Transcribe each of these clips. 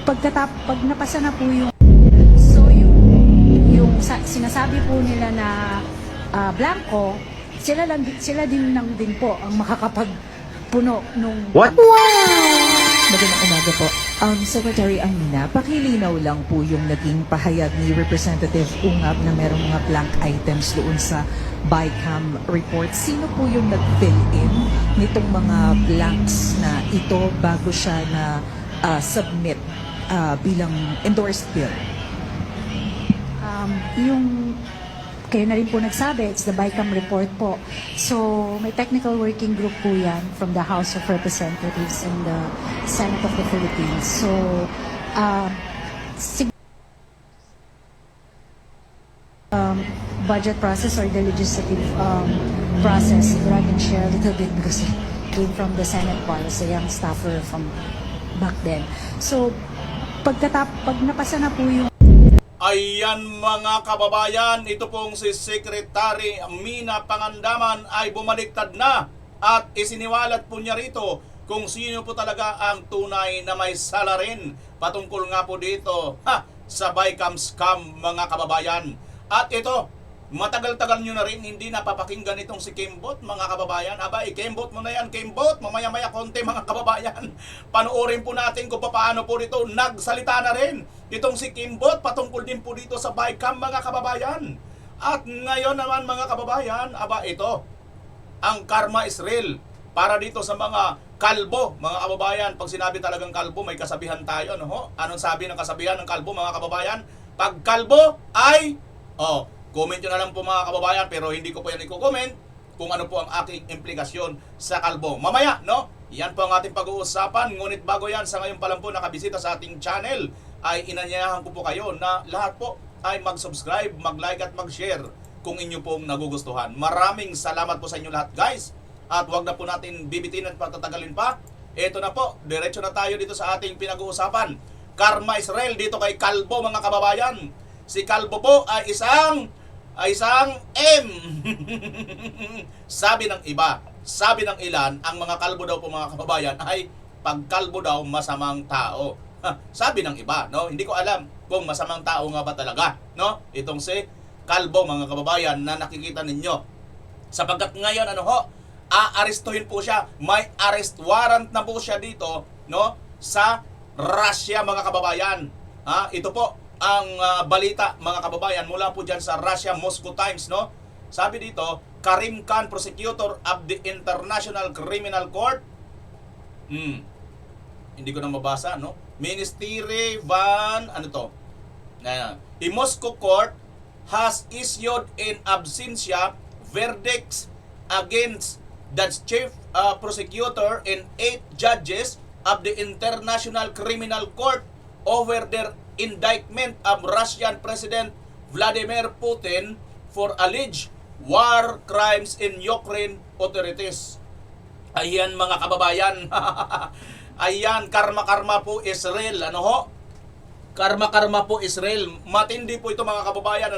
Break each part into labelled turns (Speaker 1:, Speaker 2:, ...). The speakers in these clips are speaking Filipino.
Speaker 1: pag napasa na po yung so sinasabi po nila na blanco, sila din lang din po ang makakapagpuno nung
Speaker 2: What?
Speaker 3: Magandang umaga po. Secretary Amina, pakilinaw lang po yung naging pahayag ni Representative Ungab na merong mga blank items doon sa BICAM report. Sino po yung nag-fill in nitong mga blanks na ito bago siya na submit bilang endorsed bill?
Speaker 1: yung kayo na rin po nagsabi, it's the BICAM report po. So, may technical working group po yan from the House of Representatives and the Senate of the Philippines. So, budget process or the legislative process, I can share a little bit because it came from the Senate part as a young staffer from back then. So, pag napasa na po yung
Speaker 4: Ayan mga kababayan, ito pong si Secretary Mina Pangandaman ay bumaliktad na at isiniwalat po niya rito kung sino po talaga ang tunay na may salarin patungkol nga po dito sa BICAM scam mga kababayan. At ito, matagal-tagal nyo na rin hindi napapakinggan itong si Kimbot mga kababayan. Aba, i-Kimbot mo na yan, Kimbot, mamaya-maya konti mga kababayan. Panoorin po natin kung paano po dito nagsalita na rin itong si Kimbot patungkol din po dito sa BICAM mga kababayan. At ngayon naman mga kababayan, aba ito, ang karma is real para dito sa mga kalbo mga kababayan. Pag sinabi talagang kalbo, may kasabihan tayo, no? Anong sabi ng kasabihan ng kalbo mga kababayan? Pag kalbo ay, comment nyo na lang po mga kababayan, pero hindi ko po yan i-comment kung ano po ang aking implikasyon sa kalbo. Mamaya, no? Yan po ang ating pag-uusapan. Ngunit bago yan, sa ngayon pa lang po nakabisita sa ating channel, ay inanyayahan ko po kayo na lahat po ay mag-subscribe, mag-like at mag-share kung inyo pong nagugustuhan. Maraming salamat po sa inyo lahat guys. At wag na po natin bibitin at patatagalin pa. Ito na po, diretso na tayo dito sa ating pinag-uusapan. Karma Israel dito kay Kalbo mga kababayan. Si Kalbo po ay isang M. Sabi ng iba, sabi ng ilan, ang mga kalbo daw po mga kababayan ay pagkalbo daw masamang tao. Sabi ng iba, no? Hindi ko alam kung masamang tao nga ba talaga, no? Itong si Kalbo mga kababayan na nakikita ninyo. Sapagkat ngayon aarestuhin po siya. May arrest warrant na po siya dito, no? Sa Russia mga kababayan. Ito po ang balita mga kababayan mula po dyan sa Russia Moscow Times, no? Sabi dito, Karim Khan, prosecutor of the International Criminal Court. Hindi ko na mabasa, no? Ministry van, the Moscow Court has issued in absentia verdicts against the chief prosecutor and 8 judges of the International Criminal Court over their indictment of Russian President Vladimir Putin for alleged war crimes in Ukraine authorities. Ayan mga kababayan. Ayan, karma-karma po Israel. Karma-karma po Israel. Matindi po ito mga kababayan.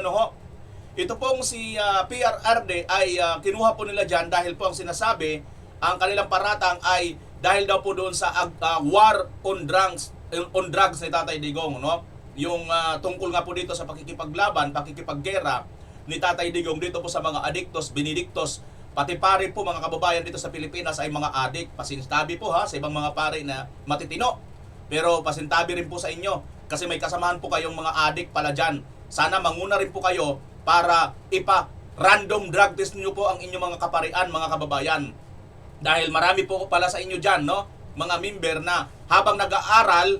Speaker 4: Ito pong si PRRD ay kinuha po nila dyan dahil po ang sinasabi, ang kanilang paratang ay dahil daw po doon sa war on drugs ni Tatay Digong, no? Yung tungkol nga po dito sa pakikipaglaban, pakikipaggera ni Tatay Digong dito po sa mga adiktos, binidiktos, pati pare po mga kababayan dito sa Pilipinas ay mga adik. Pasintabi po sa ibang mga pare na matitino. Pero pasintabi rin po sa inyo kasi may kasamahan po kayong mga adik pala dyan. Sana manguna rin po kayo para random drug test nyo po ang inyong mga kaparian mga kababayan. Dahil marami po pala sa inyo dyan, no? Mga member na habang nag-aaral,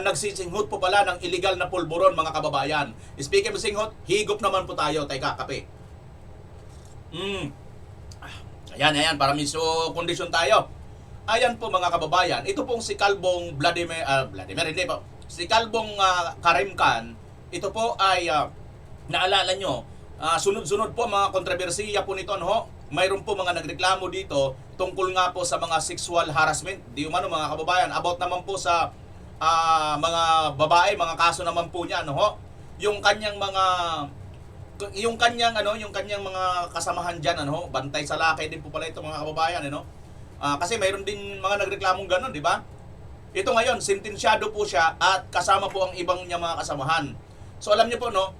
Speaker 4: nagsisinghot po pala ng illegal na pulburon mga kababayan. Speaking of singhot, higop naman po tayo, teka, kape. Ayan, para miso kondisyon tayo. Ayan po mga kababayan, ito pong si Kalbong si Kalbong Karim Khan, ito po ay, naalala nyo, sunod-sunod po mga kontrobersiya po nito, no? Mayroon po mga nagreklamo dito tungkol nga po sa mga sexual harassment. Di umano mga kababayan, about naman po sa mga babae, mga kaso naman po niya, no? Yung kanyang mga kasamahan diyan, bantay sa lakay din po pala ito mga kababayan, Kasi mayroon din mga nagreklamong gano'n, di ba? Ito ngayon, sentensyado po siya at kasama po ang ibang niya mga kasamahan. So alam niyo po, no,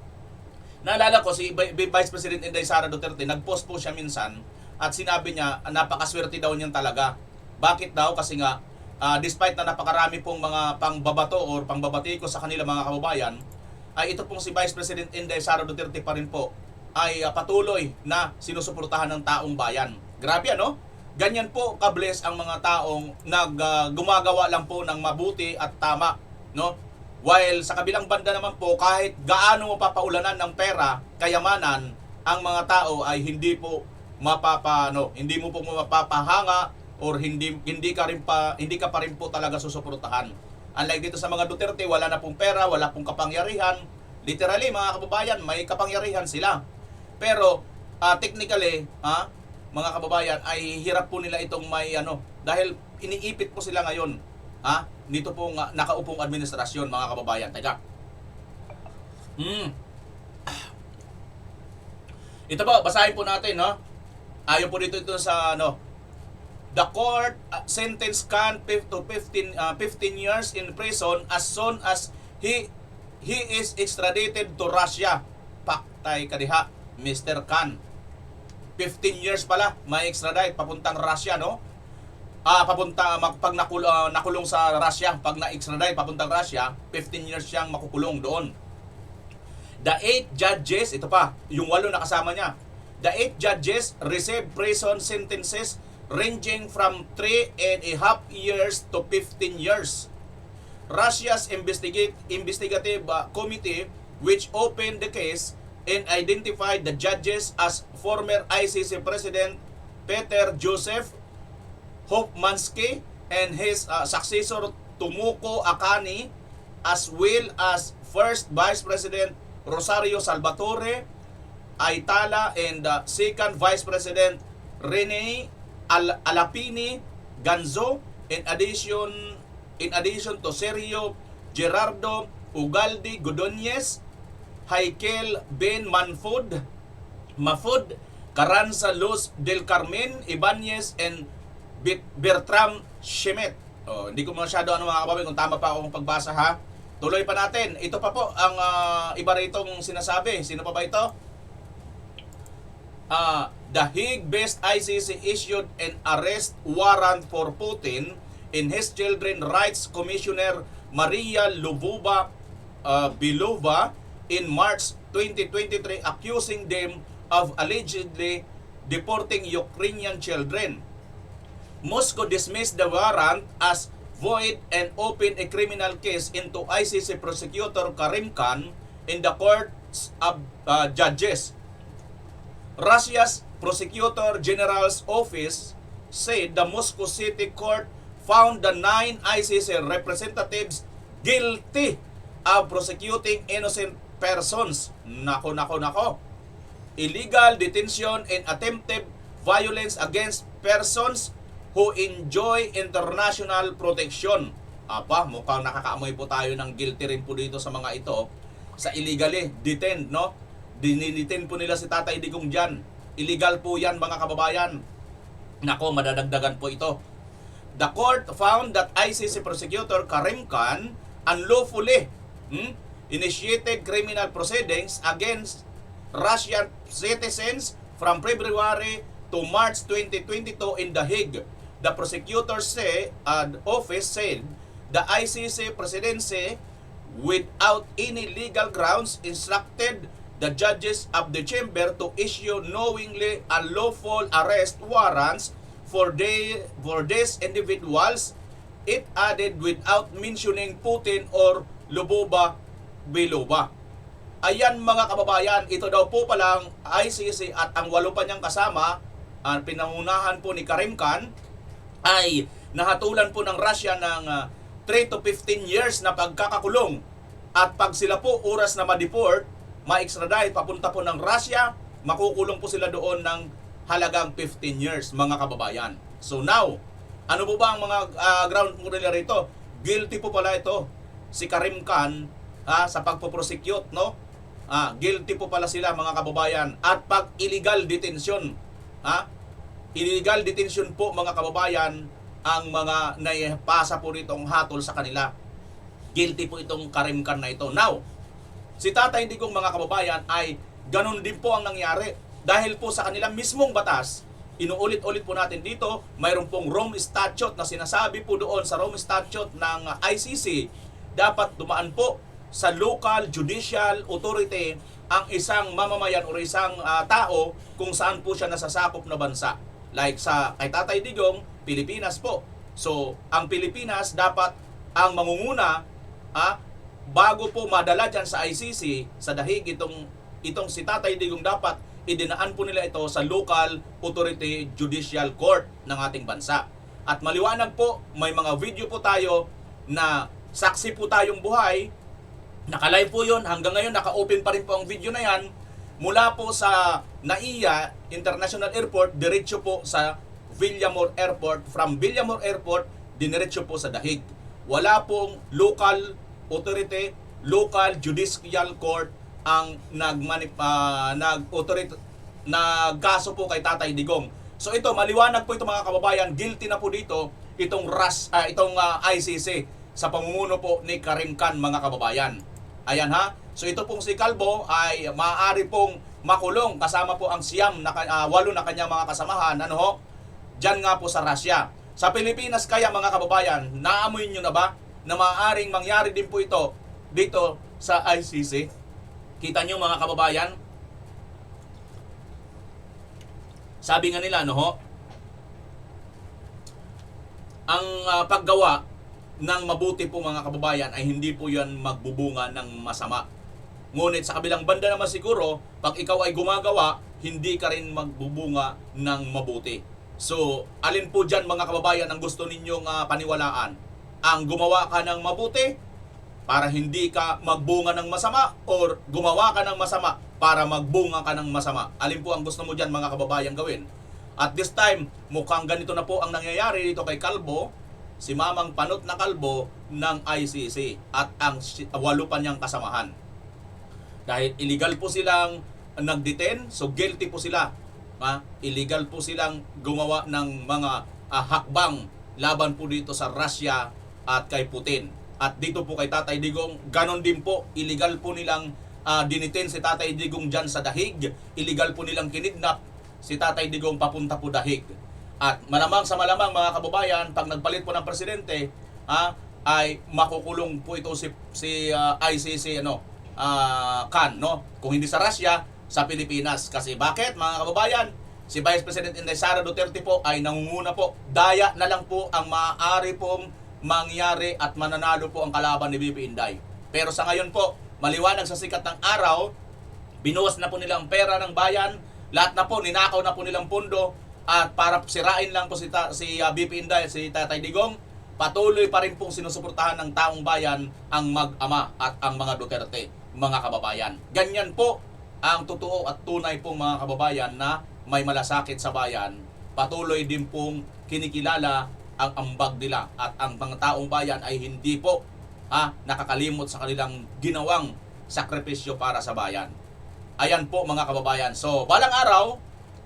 Speaker 4: naalala ko si Vice President Inday Sara Duterte, nag-post po siya minsan at sinabi niya, napakaswerte daw niyan talaga. Bakit daw? Kasi nga, despite na napakarami pong mga pangbabato or pangbabatiko sa kanila mga kababayan, ay ito pong si Vice President Inday Sara Duterte pa rin po ay patuloy na sinusuportahan ng taong bayan. Grabe, ano? Ganyan po ka-bless ang mga taong gumagawa lang po ng mabuti at tama, no? While sa kabilang banda naman po, kahit gaano mo papaulanan ng pera, kayamanan, ang mga tao ay hindi po hindi mo po mapapahanga or hindi ka pa rin po talaga susuportahan. Unlike dito sa mga Duterte, wala na pong pera, wala pong kapangyarihan. Literally, mga kababayan, may kapangyarihan sila. Pero technically, mga kababayan, ay hirap po nila itong dahil iniipit po sila ngayon dito pong nakaupong administrasyon, mga kababayan. Teka. Ito po, basahin po natin, no? Ayon po dito sa the court sentenced Khan to 15 years in prison as soon as he is extradited to Russia. Paktay kadiha, Mr. Khan. 15 years pala may extradite papuntang Russia, no? Pag nakulong sa Russia, pag na-extradite papuntang Russia, 15 years siyang makukulong doon. The 8 judges, ito pa, yung 8 na kasama niya. The 8 judges received prison sentences ranging from 3.5 years to 15 years. Russia's investigative committee, which opened the case and identified the judges as former ICC President Peter Joseph Hofmansky and his successor Tomoko Akani, as well as first Vice President Rosario Salvatore Aytala and second Vice President Rene Alapini Ganzo, in addition to Sergio Gerardo Ugalde Godonez, Haikel Ben Mafud, Carranza Luz del Carmen Ibanez, and Bertram Shemet. Hindi ko masyado mga kababayan kung tama pa akong pagbasa, ha. Tuloy pa natin. Ito pa po ang iba ritong sinasabi. Sino pa ba ito? The Hague-based ICC issued an arrest warrant for Putin and his Children Rights Commissioner Maria Belova in March 2023, accusing them of allegedly deporting Ukrainian children. Moscow dismissed the warrant as void and opened a criminal case into ICC prosecutor Karim Khan in the courts of judges. Russia's Prosecutor General's office said the Moscow City Court found the 9 ICC representatives guilty of prosecuting innocent persons. Nako. Illegal detention and attempted violence against persons who enjoy international protection. Mukhang nakakaamoy po tayo ng guilty rin po dito sa mga ito. Sa illegally detained, no? Dinidetain po nila si Tatay Digong dyan. Illegal po yan, mga kababayan. Nako, madadagdagan po ito. The court found that ICC prosecutor Karim Khan unlawfully initiated criminal proceedings against Russian citizens from February to March 2022 in The Hague. The prosecutor's office said the ICC presidency, without any legal grounds, instructed the judges of the chamber to issue knowingly unlawful arrest warrants for these individuals. It added, without mentioning Putin or Belova. Ayan, mga kababayan, ito daw po palang ICC at ang 8 pa niyang kasama, ang pinangunahan po ni Karim Khan, ay nahatulan po ng Russia ng 3 to 15 years na pagkakakulong. At pag sila po oras na ma-deport, ma-extradite papunta po ng Russia, makukulong po sila doon ng halagang 15 years, mga kababayan. So now, ano po ba ang mga ground po nila rito? Guilty po pala ito si Karim Khan sa pagpo-prosecute, no? Guilty po pala sila, mga kababayan. At pag illegal detention, illegal detention po, mga kababayan, ang mga naipasa po nitong hatol sa kanila. Guilty po itong Karim Khan na ito. Now, si Tatay Digong mga kababayan ay ganun din po ang nangyari. Dahil po sa kanilang mismong batas, inuulit-ulit po natin dito, mayroon pong Rome Statute na sinasabi po doon sa Rome Statute ng ICC, dapat dumaan po sa local judicial authority ang isang mamamayan o isang tao kung saan po siya nasasakop na bansa. Like sa kay Tatay Digong, Pilipinas po. So, ang Pilipinas dapat ang mangunguna bago po madala dyan sa ICC, sa dahig itong si Tatay Digong, dapat idinaan po nila ito sa local authority judicial court ng ating bansa. At maliwanag po, may mga video po tayo na saksi po tayong buhay. Naka-live po yun. Hanggang ngayon, naka-open pa rin po ang video na yan. Mula po sa NAIA International Airport, diretso po sa Villamor Airport. From Villamor Airport, diniretso po sa dahig. Wala pong local authority, local judicial court ang nagkaso po kay Tatay Digong. So ito, maliwanag po ito mga kababayan, guilty na po dito itong ICC sa pamumuno po ni Karim Khan mga kababayan. Ayan ha. So ito pong si Calvo ay maaari pong makulong kasama po ang siyam na 8 na kanyang mga kasamahan. Ano ho? Diyan nga po sa Russia. Sa Pilipinas kaya mga kababayan, naamoy nyo na ba na maaaring mangyari din po ito dito sa ICC? Kita nyo mga kababayan? Sabi nga nila, no ho? Ang paggawa ng mabuti po mga kababayan ay hindi po yan magbubunga ng masama. Ngunit sa kabilang banda naman siguro, pag ikaw ay gumagawa, hindi ka rin magbubunga ng mabuti. So, alin po dyan mga kababayan ang gusto ninyong paniwalaan? Ang gumawa ka ng mabuti para hindi ka magbunga ng masama, or gumawa ka ng masama para magbunga ka ng masama? Alin po ang gusto mo dyan mga kababayan gawin? At this time, mukhang ganito na po ang nangyayari dito kay Calvo, si Mamang Panot na Calvo ng ICC at ang 8 pa niyang kasamahan. Dahil illegal po silang nag-detain, so guilty po sila. Illegal po silang gumawa ng mga hakbang laban po dito sa Russia at kay Putin. At dito po kay Tatay Digong, ganon din po, illegal po nilang dinitain si Tatay Digong dyan sa dahig. Illegal po nilang kinidnap si Tatay Digong papunta po dahig. At malamang sa malamang mga kababayan, pag nagpalit po ng presidente, ay makukulong po ito si ICC Khan, no? Kung hindi sa Russia, sa Pilipinas. Kasi bakit mga kababayan? Si Vice President Inday Sara Duterte po ay nangunguna po. Daya na lang po ang maaari pong mangyari at mananalo po ang kalaban ni Bibi Inday. Pero sa ngayon po, maliwanag sa sikat ng araw, binuwas na po nilang pera ng bayan, lahat na po, ninakaw na po nilang pondo, at para sirain lang po si Bibi Inday, si Tatay Digong, patuloy pa rin pong sinusuportahan ng taong bayan ang mag-ama at ang mga Duterte, mga kababayan. Ganyan po ang totoo at tunay pong mga kababayan na may malasakit sa bayan. Patuloy din pong kinikilala ang ambag nila at ang mga taong bayan ay hindi po nakakalimot sa kanilang ginawang sakripisyo para sa bayan. Ayan po mga kababayan. So, balang araw,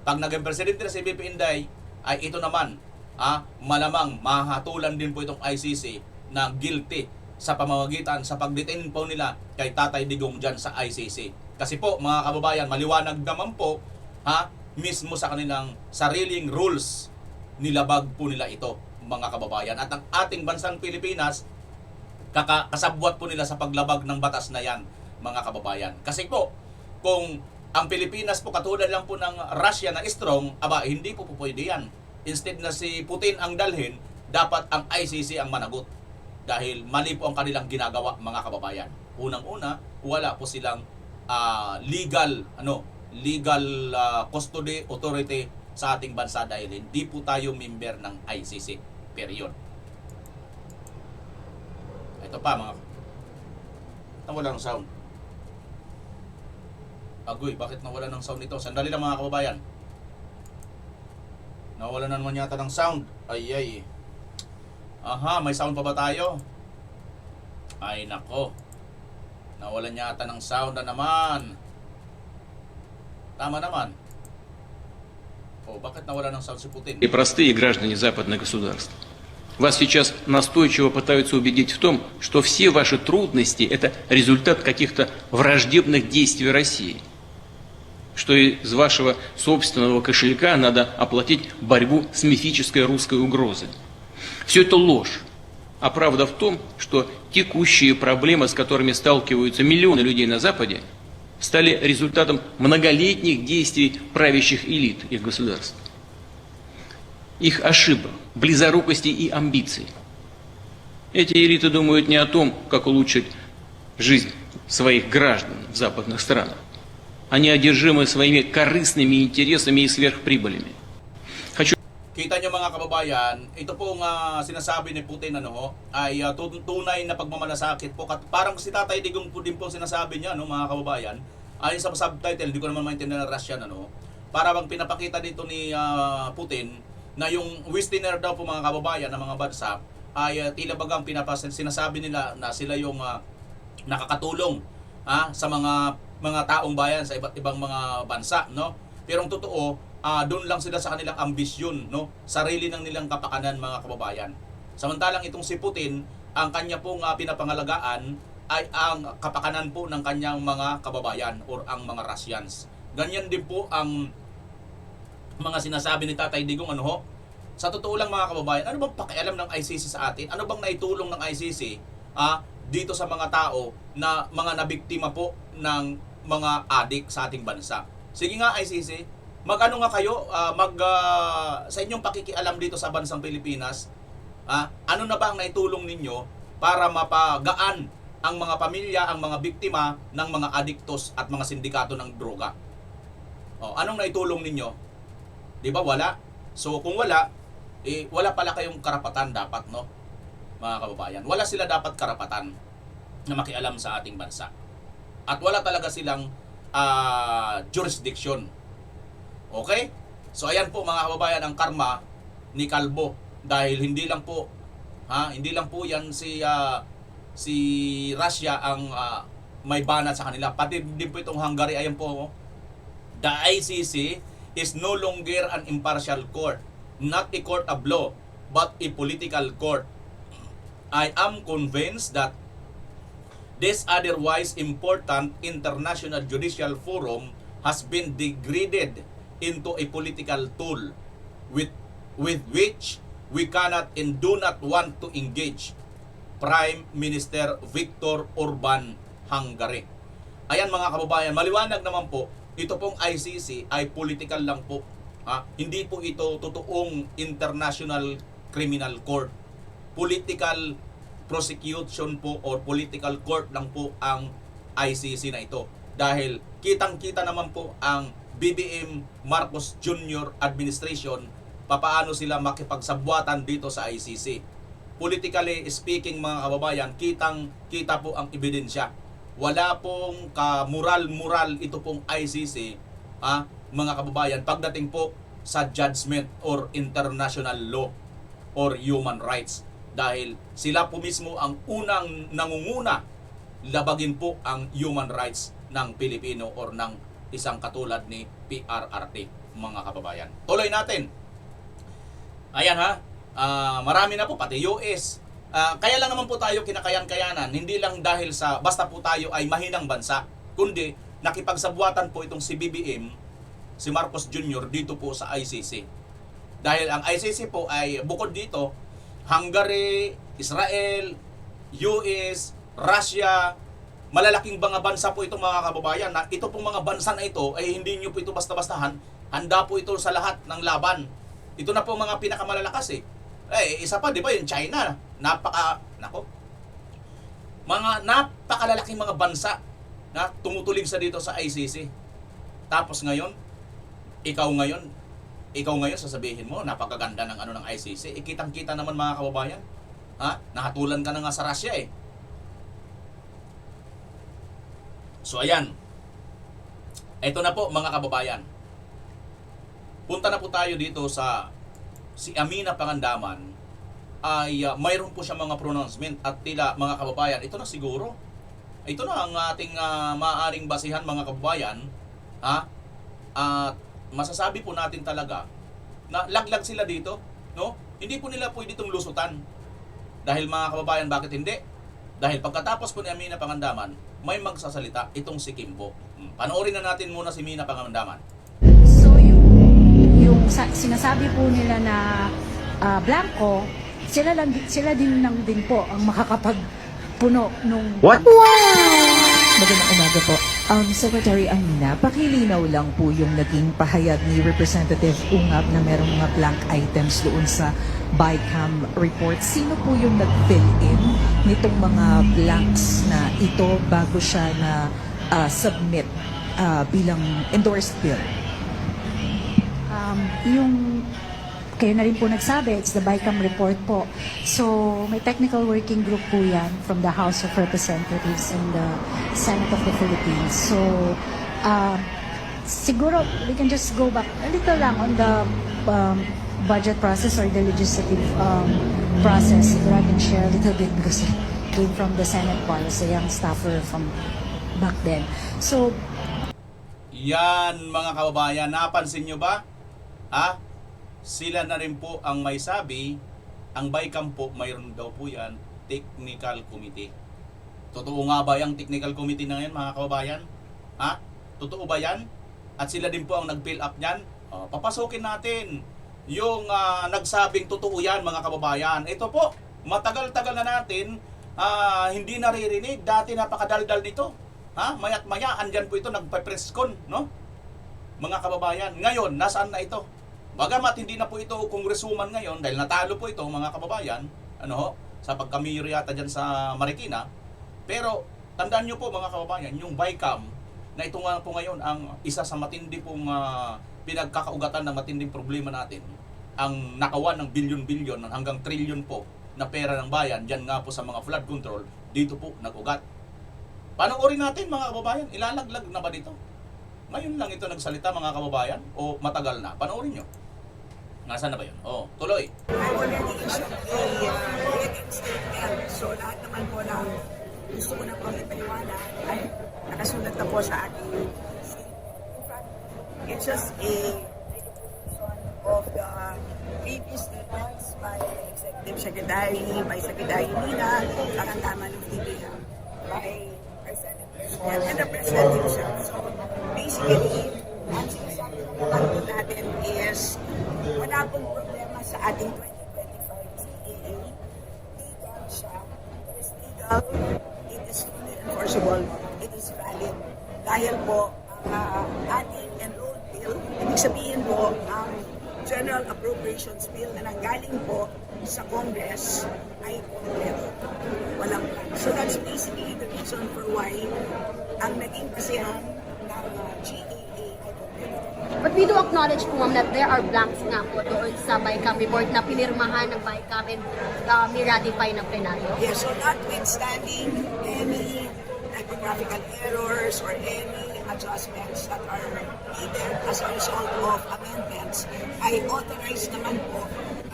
Speaker 4: pag naging presidente na si BP Inday, ay ito naman, malamang mahatulan din po itong ICC na guilty sa pamamagitan sa pagdetain po nila kay Tatay Digong dyan sa ICC. Kasi po mga kababayan, maliwanag naman po, mismo sa kanilang sariling rules, nilabag po nila ito mga kababayan. At ang ating bansang Pilipinas, kasabwat po nila sa paglabag ng batas na yan mga kababayan. Kasi po, kung ang Pilipinas po katulad lang po ng Russia na strong, hindi po pwede yan. Instead na si Putin ang dalhin, dapat ang ICC ang managot. Dahil mali po ang kanilang ginagawa mga kababayan. Unang-una, wala po silang legal custody authority sa ating bansa dahil hindi po tayo member ng ICC. Period. Ito pa mga nawala ng sound. Agoy, bakit nawala ng sound ito? Sandali lang mga kababayan. Nawala na naman yata ng sound. Ay. Aha, may sound pa ba tayo? Ay nako. Nawalan yata ng sound na naman. Tama naman. Bakit nawala ng sound si Putin?
Speaker 2: И простые граждане западных государств. Вас сейчас настойчиво пытаются убедить в том, что все ваши трудности – это результат каких-то враждебных действий России, что из вашего собственного кошелька надо оплатить борьбу с мифической русской угрозой. Все это ложь. А правда в том, что текущие проблемы, с которыми сталкиваются миллионы людей на Западе, стали результатом многолетних действий правящих элит их государств. Их ошибок, близорукости и амбиций. Эти элиты думают не о том, как улучшить жизнь своих граждан в западных странах. Они одержимы своими корыстными интересами и сверхприбылями.
Speaker 4: Kita nyo mga kababayan, ito pong sinasabi ni Putin ay tunay na pagmamalasakit po. Parang si Tatay Digong po din po sinasabi niya, mga kababayan, ayon sa subtitle, hindi ko naman maintindihan na Russian, para bang pinapakita dito ni Putin na yung Westerner daw po mga kababayan ng mga bansa ay tila bagang sinasabi nila na sila yung nakakatulong sa mga taong bayan sa iba't ibang mga bansa, Pero ang totoo, doon lang sila sa kanilang ambisyon, sarili ng nilang kapakanan mga kababayan. Samantalang itong si Putin, ang kanya pong pinapangalagaan ay ang kapakanan po ng kanyang mga kababayan or ang mga Russians. Ganyan din po ang mga sinasabi ni Tatay Digong, Sa totoo lang mga kababayan, ano bang pakialam ng ICC sa atin? Ano bang naitulong ng ICC dito sa mga tao na mga nabiktima po ng mga adik sa ating bansa? Sige nga ICC, mag-ano nga kayo, sa inyong pakikialam dito sa bansang Pilipinas, ano na ba ang naitulong ninyo para mapagaan ang mga pamilya, ang mga biktima ng mga adiktos at mga sindikato ng droga? Anong naitulong ninyo? Di ba wala? So kung wala, wala pala kayong karapatan dapat, mga kababayan. Wala sila dapat karapatan na makialam sa ating bansa. At wala talaga silang jurisdiction. Okay? So ayan po mga kababayan ang karma ni Kalbo, dahil hindi lang po yan si Russia ang may banat sa kanila, pati din po itong Hungary. Ayan po, the ICC is no longer an impartial court, not a court of law, but a political court. I am convinced that this otherwise important international judicial forum has been degraded into a political tool with which we cannot and do not want to engage. Prime Minister Viktor Orban, Hungary. Ayan mga kababayan, maliwanag naman po, ito pong ICC ay political lang po. Hindi po ito totoong international criminal court. Political prosecution po or political court lang po ang ICC na ito. Dahil kitang-kita naman po ang BBM Marcos Jr. administration papaano sila makipagsabwatan dito sa ICC. Politically speaking mga kababayan, kitang-kita po ang ebidensya. Wala pong kamural-mural ito pong ICC, mga kababayan, pagdating po sa judgment or international law or human rights. Dahil sila po mismo ang unang nangunguna labagin po ang human rights ng Pilipino or ng isang katulad ni PRRT, mga kababayan. Tuloy natin. Ayan marami na po, pati US. Kaya lang naman po tayo kinakayan-kayanan, hindi lang dahil sa basta po tayo ay mahinang bansa, kundi nakipagsabwatan po itong si BBM, si Marcos Jr. dito po sa ICC. Dahil ang ICC po ay bukod dito, Hungary, Israel, US, Russia, malalaking mga bansa po itong mga kababayan, na ito pong mga bansa na ito ay hindi nyo po ito basta-bastahan, handa po ito sa lahat ng laban. Ito na po mga pinakamalalakas isa pa, di ba, yung China, mga napakalalaking mga bansa na tumutulig sa dito sa ICC. Tapos ngayon, ikaw ngayon sasabihin mo, napakaganda ng ng ICC. Kitang-kita naman mga kababayan, nakatulan ka na nga sa Russia So ayan, ito na po mga kababayan. Punta na po tayo dito sa si Amina Pangandaman. Ay mayroon po siya mga pronouncement at tila mga kababayan, ito na siguro. Ito na ang ating maaaring basihan mga kababayan. At masasabi po natin talaga na laglag sila dito, Hindi po nila pwede itong lusutan. Dahil mga kababayan, bakit hindi? Dahil pagkatapos po ni Amina Pangandaman, may magsasalita itong si Kimbo. Panoorin na natin muna si Mina Pangandaman.
Speaker 1: So sinasabi po nila na blanco, sila din po ang makakapagpuno nung
Speaker 3: Magandang umaga po. Secretary Amina, pakilinaw lang po yung naging pahayag ni Representative Ungab na merong mga blank items doon sa BICAM report. Sino po yung nag-fill in nitong mga blanks na ito bago siya na submit bilang endorsed bill?
Speaker 1: yung kayo na rin po nagsabi, it's the BICAM report po. So, may technical working group po yan from the House of Representatives and the Senate of the Philippines. So, siguro, we can just go back a little lang on the budget process or the legislative process. Siguro I can share a little bit because it came from the Senate part as a young staffer from back then. So,
Speaker 4: Yan mga kababayan, napansin nyo ba? Sila na rin po ang may sabi, ang BICAM po, mayroon daw po yan, technical committee. Totoo nga ba yung technical committee na yan mga kababayan? Totoo ba yan? At sila din po ang nag-fill up yan? Papasukin natin yung nagsabing totoo yan mga kababayan. Ito po, matagal-tagal na natin hindi naririnig. Dati napakadaldal dito. Mayat maya, andyan po ito, nagpa-presscon, no? Mga kababayan, ngayon, nasaan na ito? Bagamat hindi na po ito congresswoman ngayon, dahil natalo po ito, mga kababayan, sa pagkamiro yata dyan sa Marikina. Pero, tandaan nyo po, mga kababayan, yung BICAM, na ito nga po ngayon, ang isa sa matindi pong pinagkakaugatan ng matinding problema natin, ang nakawan ng bilyon-bilyon hanggang trilyon po na pera ng bayan, dyan nga po sa mga flood control, dito po nag-ugat. Panoorin natin mga kababayan, ilalaglag na ba dito? Ngayon lang ito nagsalita mga kababayan o matagal na? Panoorin nyo. Nasaan na ba yun? Tuloy.
Speaker 5: I already issued a written statement. So lahat naman po ng gusto ko na pong ipaliwanag ay nakasulat na po sa ating statement. In fact, it's just a repetition of the previous statements by Executive Secretary, by Secretary Mina, Pangandaman ng DBM, by our Senate President and the President himself. So basically, ang sinasabi naman natin is wala pong problema sa ating 2025 CAA. Legal siya. It is legal. It is fully enforceable. It is valid. Dahil po, ang ating enrolled bill, ibig sabihin po, ang General Appropriations Bill na nanggaling po sa Congress ay kompleto. Walang plan. So that's basically the reason for why ang naging kasiyahan ng GAA ay kompleto.
Speaker 6: But we do acknowledge po ma'am that there are blanks nga po doon sa BICAM report na pinirmahan ng BICAM and ni-ratify ng plenaryo.
Speaker 5: Yes, so notwithstanding any typographical errors or any adjustments that are needed as a result of amendments, ay authorized naman po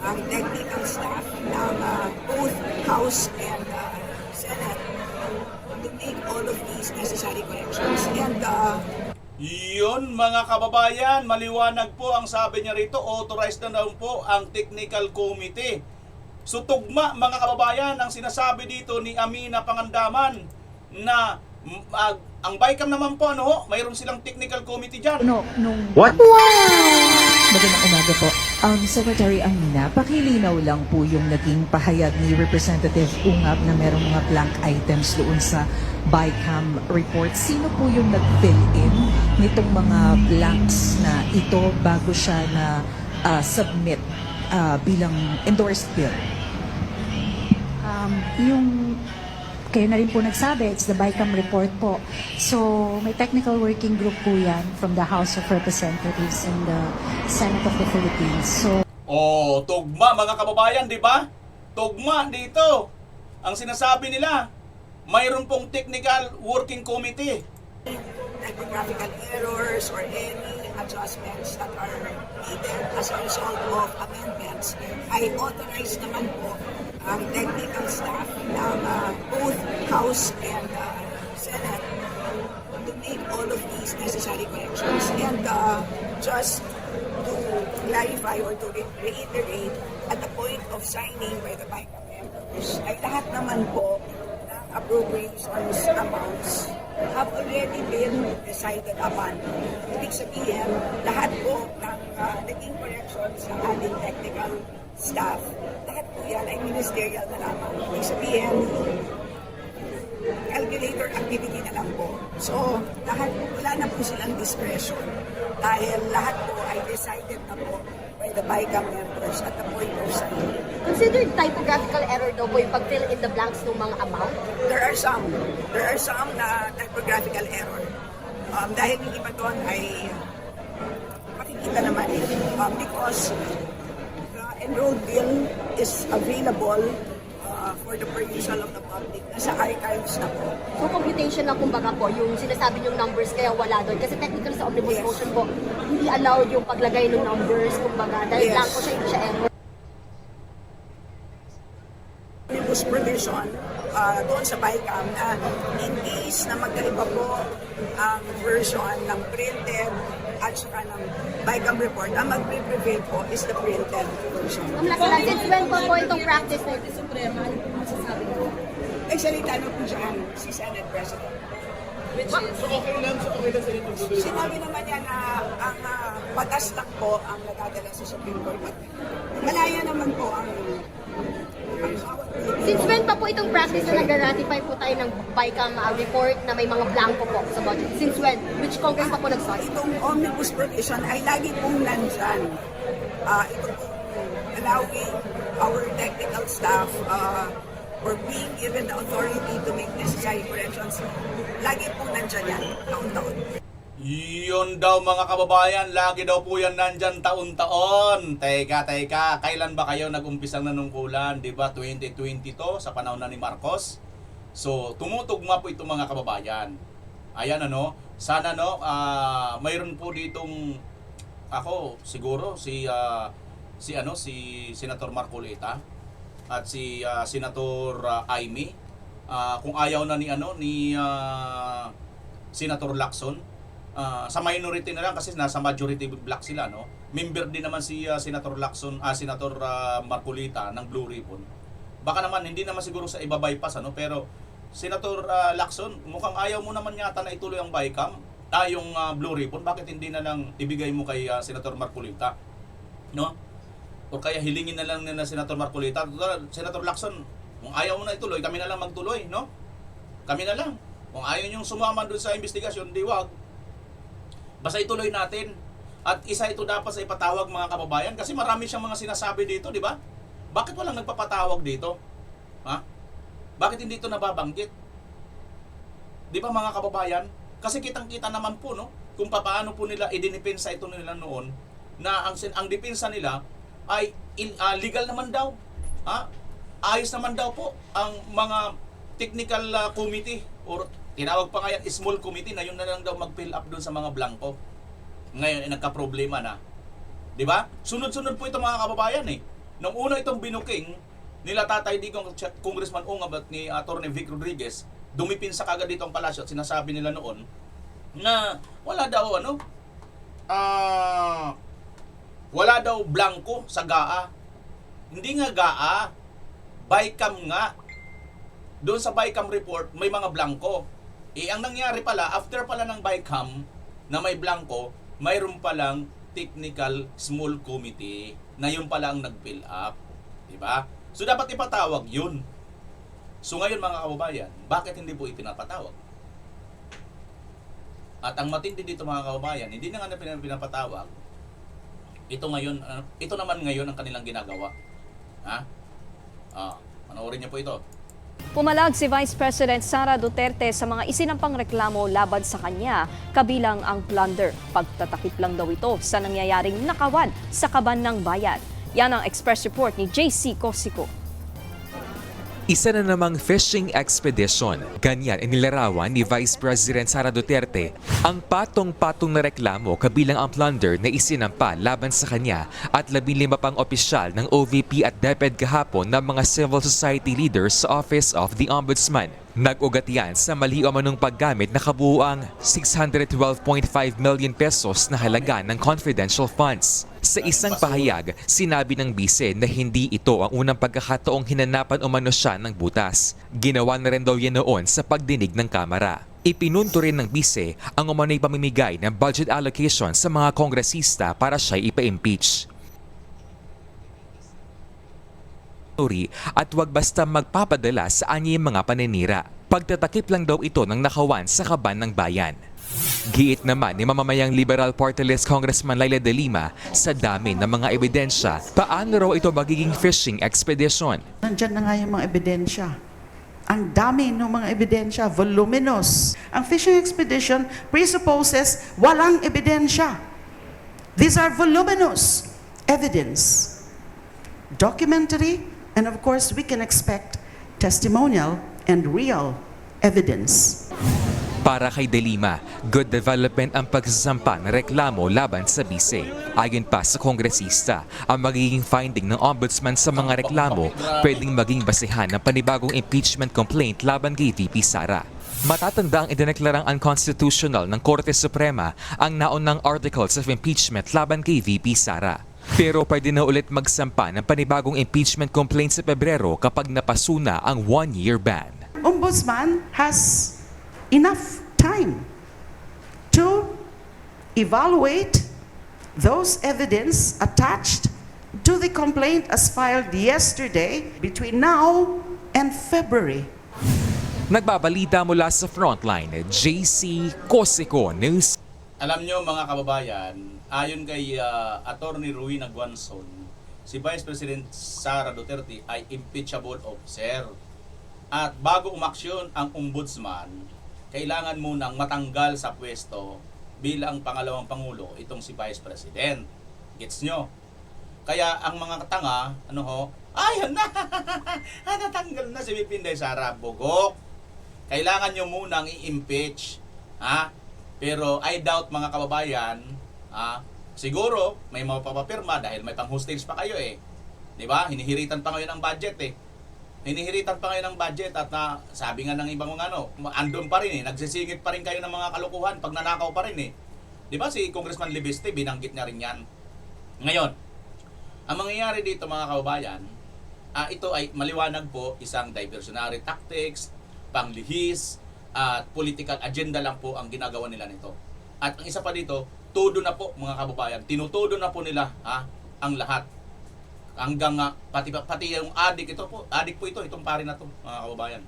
Speaker 5: ang technical staff ng both House and Senate to make all of these necessary corrections. And
Speaker 4: Yun mga kababayan, maliwanag po ang sabi niya rito, authorized na daw po ang technical committee. So tugma mga kababayan, ang sinasabi dito ni Amina Pangandaman na ang BICAM naman po, mayroon silang technical committee dyan.
Speaker 3: Magandang umaga po. Secretary Amina, pakilinaw lang po yung naging pahayag ni Representative Ungab na merong mga blank items doon sa BICAM report. Sino po yung nag-fill in nitong mga blanks na ito bago siya na submit bilang endorsed bill?
Speaker 1: Kayo na rin po nagsabi, it's the BICAM report po. So, may technical working group po yan from the House of Representatives and the Senate of the Philippines. So,
Speaker 4: Tugma mga kababayan, di ba? Tugma dito. Ang sinasabi nila, mayroon pong technical working committee.
Speaker 5: typographical errors or any adjustments that are needed as a result of amendments, ay authorized naman po ang technical staff ng both House and Senate to make all of these necessary corrections. And just to clarify or to reiterate at the point of signing by the BICAM members ay lahat naman po ng appropriations amounts have already been decided upon. Ibig sabihin, lahat po ng naging corrections ng ating technical staff, lahat po yan ay ministerial na lamang. Ibig sabihin, calculator activity na lang po. So, lahat po, wala na po silang discretion dahil lahat po ay decided na po by the BICAM members at the point of signing.
Speaker 6: Considered typographical error daw po yung pag-fill in the blanks ng mga amount?
Speaker 5: There are some na typographical error. Dahil yung iba doon ay makikita naman because the enrolled bill is available for the perusal of the public. Nasa archives na po.
Speaker 6: So computation na kumbaga po, yung sinasabi yung numbers kaya wala doon. Kasi technical sa omnibus
Speaker 5: Yes.
Speaker 6: motion po, hindi allowed yung paglagay ng numbers kumbaga. Dahil
Speaker 5: Yes.
Speaker 6: blanco siya, hindi siya error.
Speaker 5: Omnibus provision doon sa BICAM na in case na magkaiba po ang version ng printed at saka ng BICAM report, ang mag-prevail po is the printed version.
Speaker 6: Ang laki since when po itong practice na ito?
Speaker 5: Nagsalita na po dyan si Senate President. Sinabi naman niya na ang batas lang po ang nadadala sa Supreme Court. Malaya naman po ang bawat Pilipino.
Speaker 6: Since when pa po itong practice na nag-ratify po tayo ng BICAM report na may mga blanco po sa budget? Since when? Which Congress pa po nag-start?
Speaker 5: Itong omnibus provision ay lagi pong nandyan. Ito pong allowing our technical staff or being given the authority to make necessary corrections. Lagi pong nandyan yan, taon-taon.
Speaker 4: Yun daw mga kababayan, lagi daw po yan nandyan taon-taon. Teka, kailan ba kayo nag-umpisang nanungkulan? Diba 2022 sa panahon na ni Marcos? So, tumutugma po itong mga kababayan. Ayan ano, sana no, mayroon po ditong ako siguro si Senator Marcolita at si Senator Amy. Kung ayaw na ni Senator Lacson, sa minority na lang kasi nasa majority block sila, no. Member din naman si Senator Lacson, Senator Marcolita ng Blue Ribbon. Baka naman hindi naman siguro sa iba-bypass pero Senator Lacson, mukhang ayaw mo naman yata na ituloy ang BICAM, yung Blue Ribbon. Bakit hindi na lang ibigay mo kay Senator Marcolita, no? O kaya hilingin na lang na Senator Marcolita, Senator Lacson, kung ayaw mo na ituloy, kami na lang magtuloy, no? Kami na lang. Kung ayaw niyong sumama doon sa investigasyon, di wag. Basta ituloy natin. At isa ito dapat sa ipatawag mga kababayan kasi marami siyang mga sinasabi dito, di ba? Bakit walang nagpapatawag dito? Ha? Bakit hindi ito nababanggit? Di ba mga kababayan? Kasi kitang-kita naman po, no? Kung paano po nila idinipensa ito nila noon na ang depensa nila ay legal naman daw. Ha? Ayos naman daw po ang mga technical committee or tinawag pa nga yan small committee na yun na lang daw mag-fill up doon sa mga blanco. Ngayon nagka-problema na. 'Di ba? Sunod-sunod po ito mga kababayan eh. Nung una itong binuking nila Tatay Digong, Congressman Ungab at ni Atty. Vic Rodriguez, dumipin sa kagad dito ang palasyo at sinasabi nila noon na wala daw wala daw blanco sa GAA. Hindi nga GAA, BICAM nga. Doon sa BICAM report, may mga blanco. Ang nangyari pala, after pala ng BICAM na may blanco, mayroon palang technical small committee na yun pala ang nag-fill up. Diba? So dapat ipatawag yun. So ngayon mga kababayan, bakit hindi po ipinapatawag? At ang matindi dito mga kababayan, hindi na nga pinapatawag. Ito naman ngayon ang kanilang ginagawa. Ha? Panoorin niyo po ito.
Speaker 7: Pumalag si Vice President Sara Duterte sa mga isinampang reklamo laban sa kanya, kabilang ang plunder. Pagtatakip lang daw ito sa nangyayaring nakawan sa kaban ng bayan. Yan ang express report ni JC Cosico.
Speaker 8: Isa na namang fishing expedition. Ganyan inilarawan ni Vice President Sara Duterte ang patong-patong na reklamo kabilang ang plunder na isinampa laban sa kanya at 15 pang opisyal ng OVP at DepEd kahapon ng mga civil society leaders sa Office of the Ombudsman. Nag-ugat yan sa mali o manong paggamit na kabuuang 612.5 million pesos na halaga ng confidential funds. Sa isang pahayag, sinabi ng bise na hindi ito ang unang pagkakataong hinanapan umano siya ng butas. Ginawa na rin daw yan noon sa pagdinig ng Kamara. Ipinunto rin ng bise ang umano'y pamimigay ng budget allocation sa mga kongresista para siya ipa-impeach. At huwag basta magpapadala sa anyang mga paninira. Pagtatakip lang daw ito ng nakawan sa kaban ng bayan. Giit naman ni mamamayang Liberal Party List Congressman Laila De Lima sa dami ng mga ebidensya, paano raw ito magiging fishing expedition?
Speaker 9: Nandyan na nga yung mga ebidensya. Ang dami ng mga ebidensya, voluminous. Ang fishing expedition presupposes walang ebidensya. These are voluminous evidence. Documentary, and of course we can expect testimonial and real evidence.
Speaker 8: Para kay De Lima, good development ang pagsasampa ng reklamo laban sa bise. Ayon pa sa kongresista, ang magiging finding ng ombudsman sa mga reklamo pwedeng maging basehan ng panibagong impeachment complaint laban kay VP Sara. Matatanda ang idineklarang unconstitutional ng Korte Suprema ang naunang articles of impeachment laban kay VP Sara. Pero pwede na ulit magsampa ng panibagong impeachment complaint sa Pebrero kapag napasuna ang 1-year ban.
Speaker 9: Ombudsman has enough time to evaluate those evidence attached to the complaint as filed yesterday between now and February.
Speaker 8: Nagbabalita mula sa Frontline, JC Cosico News.
Speaker 4: Alam nyo mga kababayan, ayon kay Attorney Rowena Guanzon, si Vice President Sara Duterte ay impeachable officer. At bago umaksyon ang ombudsman, kailangan munang matanggal sa pwesto bilang pangalawang pangulo itong si Vice President. Gets nyo? Kaya ang mga tanga, ayun na, natanggal na si VP Inday Sara. Bugok. Kailangan nyo munang i-impeach. Pero I doubt mga kababayan, siguro may mapapapirma dahil may pang-hostels pa kayo eh. Diba? Hinihiritan pa kayo ng budget eh. Hinihiritan pa kayo ng budget at sabi nga ng ibang andun pa rin eh, nagsisingit pa rin kayo ng mga kalukuhan, pag nanakaw pa rin eh. Di ba si Congressman Libiste, binanggit niya rin yan. Ngayon, ang mangyayari dito mga kababayan, ito ay maliwanag po isang diversionary tactics, panglihis, at political agenda lang po ang ginagawa nila nito. At ang isa pa dito, todo na po mga kababayan, tinutudo na po nila ang lahat. Hanggang pati yung adik po itong pare na to mga kababayan.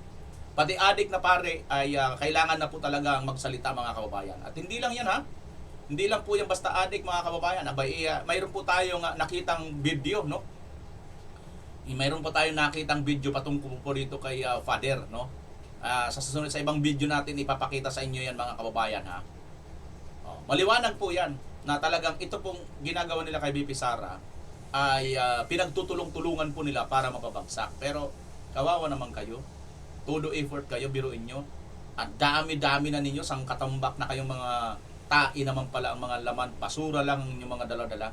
Speaker 4: Pati adik na pare ay kailangan na po talaga magsalita mga kababayan. At hindi lang yan hindi lang po yan basta adik mga kababayan. Mayroon po tayong nakitang video mayroon po tayong nakitang video patungkol po dito kay Father sa susunod sa ibang video natin ipapakita sa inyo yan mga kababayan maliwanag po yan na talagang ito pong ginagawa nila kay VP Sara ay pinagtutulong-tulungan po nila para mapabagsak. Pero kawawa naman kayo. Todo effort kayo, biruin nyo. At dami-dami na ninyo, sangkatambak na kayong mga tai naman pala ang mga laman. Basura lang yung mga dala-dala.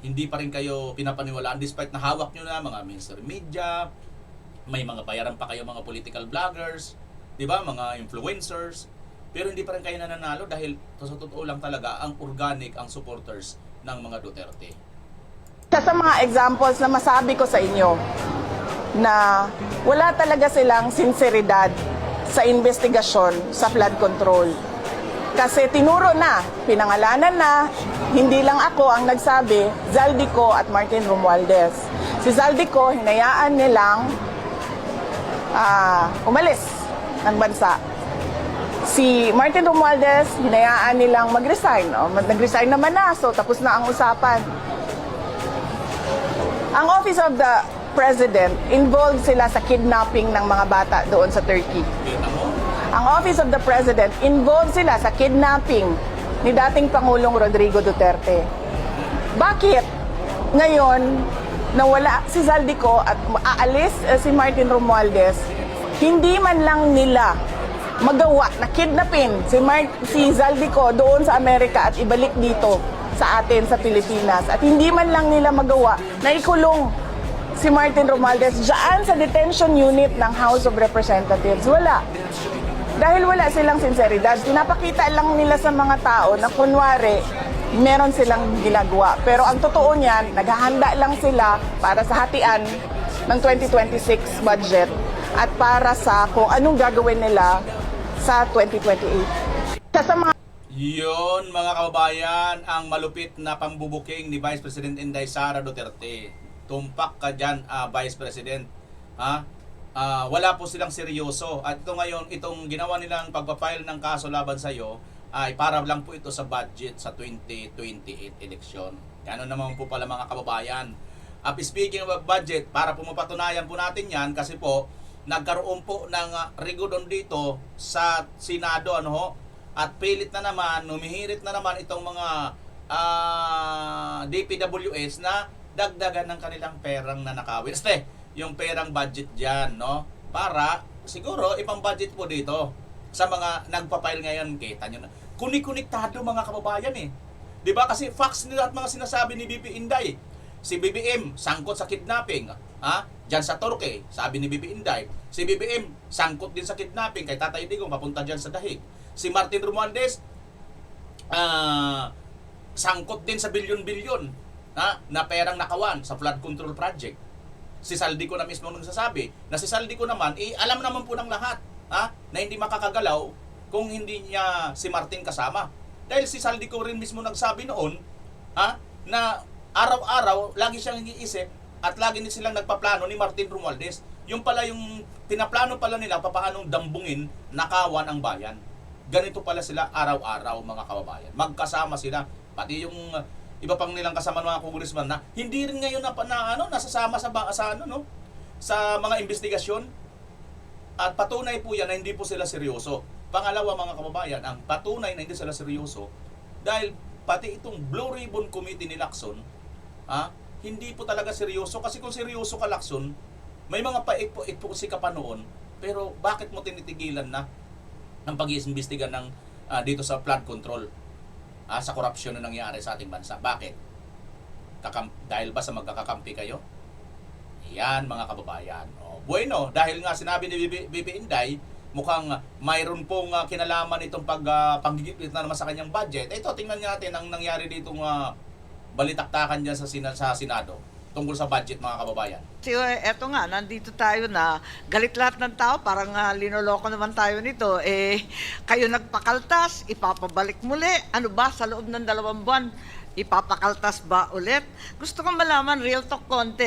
Speaker 4: Hindi pa rin kayo pinapaniwalaan despite na hawak nyo na mga mainstream media, may mga bayaran pa kayo mga political vloggers, di ba? Mga influencers. Pero hindi pa rin kayo nananalo dahil sa totoo lang talaga ang organic, ang supporters ng mga Duterte.
Speaker 5: Sa mga examples na masabi ko sa inyo na wala talaga silang sinseridad sa investigasyon sa flood control. Kasi tinuro na, pinangalanan na, hindi lang ako ang nagsabi, Zaldico at Martin Romualdez. Si Zaldico, hinayaan nilang umalis ng bansa. Si Martin Romualdez, hinayaan nilang mag-resign. Nag-resign naman na, so tapos na ang usapan. Ang Office of the President, involved sila sa kidnapping ng mga bata doon sa Turkey. Ang Office of the President, involved sila sa kidnapping ni dating Pangulong Rodrigo Duterte. Bakit ngayon na wala si Zaldico at aalis si Martin Romualdez, hindi man lang nila magawa na kidnapin si Zaldico doon sa Amerika at ibalik dito sa atin sa Pilipinas. At hindi man lang nila magawa na ikulong si Martin Romualdez dyan sa detention unit ng House of Representatives. Wala. Dahil wala silang sinseridad. Pinapakita lang nila sa mga tao na kunwari, meron silang ginagawa. Pero ang totoo niyan, naghahanda lang sila para sa hatian ng 2026 budget at para sa kung anong gagawin nila sa 2028. Sa mga
Speaker 4: Yun, mga kababayan, ang malupit na pambubuking ni Vice President Inday Sara Duterte. Tumpak ka dyan, Vice President. Ha? Wala po silang seryoso. At ito ngayon, itong ginawa nilang pagpapile ng kaso laban sa iyo, ay para lang po ito sa budget sa 2028 election. Gano'n naman po pala mga kababayan. Speaking of budget, para po mapatunayan po natin yan, kasi po, nagkaroon po ng rigodon dito sa Senado, ano ho, at pilit na naman, humihirit na naman itong mga DPWS na dagdagan ng kanilang perang nanakawin. Yung perang budget dyan, no? Para, siguro, ipang budget po dito sa mga nagpapile ngayon. Kita nyo na. Kunik-kuniktado mga kababayan eh. Diba? Kasi facts nila at mga sinasabi ni BP Inday. Si BBM, sangkot sa kidnapping. Ha? Diyan sa Turkey, sabi ni BP Inday. Si BBM, sangkot din sa kidnapping kay Tatay Digong, papunta dyan sa Dahig. Si Martin Romualdez, sangkot din sa bilyon-bilyon na perang nakawan sa flood control project. Si Zaldico na mismo nagsasabi na si Zaldico naman, alam naman po ng lahat na hindi makakagalaw kung hindi niya si Martin kasama. Dahil si Zaldico rin mismo nagsabi noon na araw-araw lagi siyang iniisip at lagi din silang nagpaplano ni Martin Romualdez. Yung pala yung pinaplano pala nila papaanong dambungin, nakawan ang bayan. Ganito pala sila araw-araw mga kababayan. Magkasama sila. Pati yung iba pang nilang kasama mga congressman na hindi rin ngayon nasasama sa mga investigasyon. At patunay po yan na hindi po sila seryoso. Pangalawa mga kababayan, ang patunay na hindi sila seryoso dahil pati itong Blue Ribbon Committee ni Lacson, hindi po talaga seryoso. Kasi kung seryoso ka, Lacson, may mga paik-po-si ka pa noon, pero bakit mo tinitigilan na ang pag-iimbestiga ng dito sa flood control, sa korupsyon na nangyari sa ating bansa? Bakit? Dahil ba sa magkakakampi kayo? Yan mga kababayan. Bueno, dahil nga sinabi ni BP Inday, mukhang mayroon pong kinalaman itong panggigipit na naman sa kanyang budget. Ito, tingnan natin ang nangyari ditong balitaktakan dyan sa Senado tungkol sa budget mga kababayan.
Speaker 10: Eto nga, nandito tayo na galit lahat ng tao, parang linoloko naman tayo nito. Kayo nagpakaltas, ipapabalik muli. Ano ba, sa loob ng 2 buwan, ipapakaltas ba ulit? Gusto kong malaman, real talk konti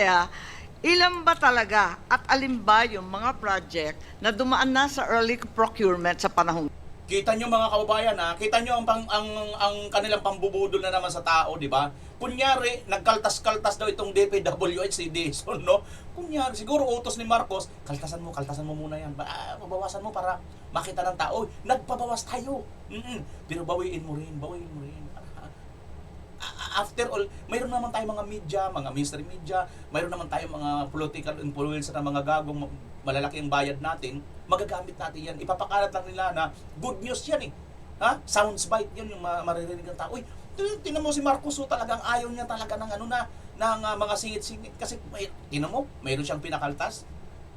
Speaker 10: ilan ba talaga at alin ba yung mga project na dumaan na sa early procurement sa panahon?
Speaker 4: Kita nyo mga kababayan kita nyo ang kanilang pambubudol na naman sa tao, di ba? Kunyari, nagkaltas-kaltas daw itong DPWH si Dizon, no? Kunyari, siguro utos ni Marcos, kaltasan mo muna yan. Pabawasan mo para makita ng tao. Nagpabawas tayo. Pero bawiin mo rin. After all, mayroon naman tayong mga media, mga mainstream media, mayroon naman tayong mga political influencer na mga gagong malalaki ang bayad natin, magagamit natin yan. Ipapakalat lang nila na good news yan sounds bite yan yung maririnig ng tao. Uy, tinan mo si Marcos, talagang ayaw niya talaga ng ng mga singit-singit kasi tinan mo, mayroon siyang pinakaltas.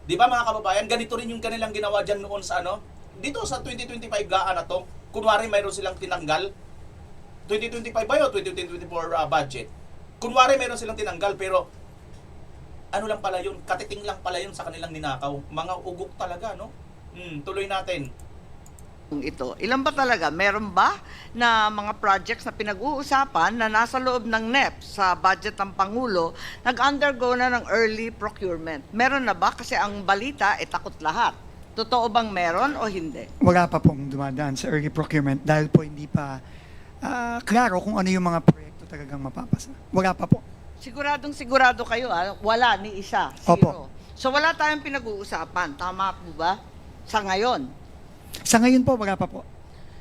Speaker 4: 'Di ba mga kababayan, ganito rin yung kanilang ginawa diyan noon sa dito sa 2025 gaan na to. Kunwari mayroon silang tinanggal 2025 ba yun? 2024 budget. Kunwari mayroon silang tinanggal pero lang pala yun, katiting lang pala yun sa kanilang ninakaw. Mga ugok talaga, no? Tuloy natin.
Speaker 10: Ito, ilan ba talaga? Meron ba na mga projects na pinag-uusapan na nasa loob ng NEP sa budget ng Pangulo nag-undergo na ng early procurement? Meron na ba? Kasi ang balita, takot lahat. Totoo bang meron o hindi?
Speaker 11: Wala pa pong dumadaan sa early procurement dahil po hindi pa klaro kung ano yung mga proyekto talagang mapapasa. Wala pa po.
Speaker 10: Sigurado kayo, wala ni isa, zero.
Speaker 11: Opo.
Speaker 10: So wala tayong pinag-uusapan, tama po ba? Sa ngayon?
Speaker 11: Sa ngayon po, wala pa po.